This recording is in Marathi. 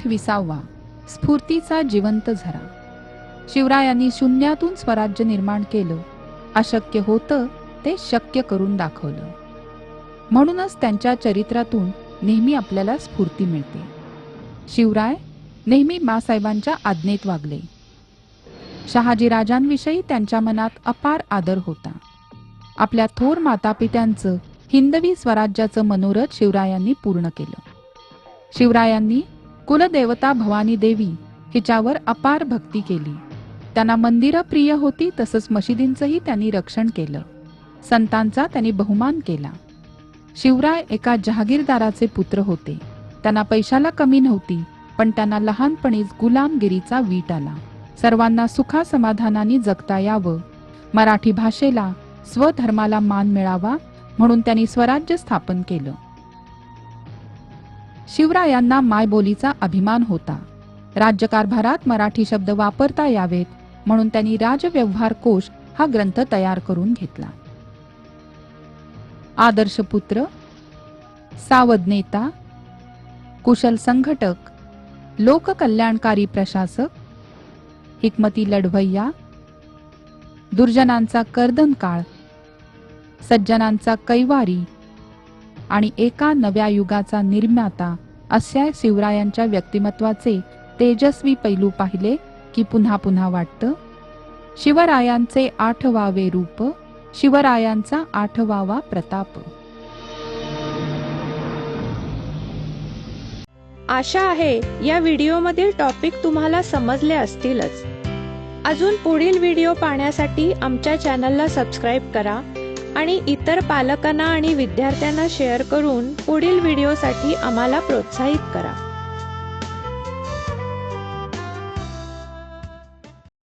28वा स्फूर्तीचा जिवंत झरा. शिवरायांनी शून्यातून स्वराज्य निर्माण केलं. अशक्य होतं ते शक्य करून दाखवलं. म्हणूनच त्यांच्या चरित्रातून नेहमी आपल्याला स्फूर्ती मिळते. शिवराय नेहमी माँसाहेबांच्या आज्ञेत वागले. शहाजीराजांविषयी त्यांच्या मनात अपार आदर होता. आपल्या थोर मातापित्यांचं हिंदवी स्वराज्याचं मनोरथ शिवरायांनी पूर्ण केलं. शिवरायांनी कुलदेवता भवानी देवी हिच्यावर अपार भक्ती केली. त्यांना मंदिरं प्रिय होती, तसंच मशिदींचंही त्यांनी रक्षण केलं. संतांचा त्यांनी बहुमान केला. शिवराय एका जहागीरदाराचे पुत्र होते. त्यांना पैशाला कमी नव्हती, पण त्यांना लहानपणीच गुलामगिरीचा वीट आला. सर्वांना सुखासमाधानाने जगता यावं, मराठी भाषेला स्वधर्माला मान मिळावा म्हणून त्यांनी स्वराज्य स्थापन केलं. शिवरायांना मायबोलीचा अभिमान होता. राज्यकारभारात मराठी शब्द वापरता यावेत म्हणून त्यांनी राजव्यवहार कोश हा ग्रंथ तयार करून घेतला. आदर्श पुत्र, सावध नेता, कुशल संघटक, लोककल्याणकारी प्रशासक, हिकमती लढवय्या, दुर्जनांचा कर्दनकाळ, सज्जनांचा कैवारी आणि एका नव्या युगाचा निर्माता अशा शिवरायांच्या व्यक्तिमत्वाचे तेजस्वी पैलू पाहिले की पुन्हा पुन्हा वाटतं, शिवरायांचे 8वावे रूप, शिवरायांचा 8वावा प्रताप. आशा आहे या व्हिडिओमधील टॉपिक तुम्हाला समजले असतीलच. अजून पुढील व्हिडिओ पाहण्यासाठी आमच्या चॅनलला सबस्क्राईब करा आणि इतर पालकांना आणि विद्यार्थ्यांना शेअर करून पुढील व्हिडिओसाठी आम्हाला प्रोत्साहित करा.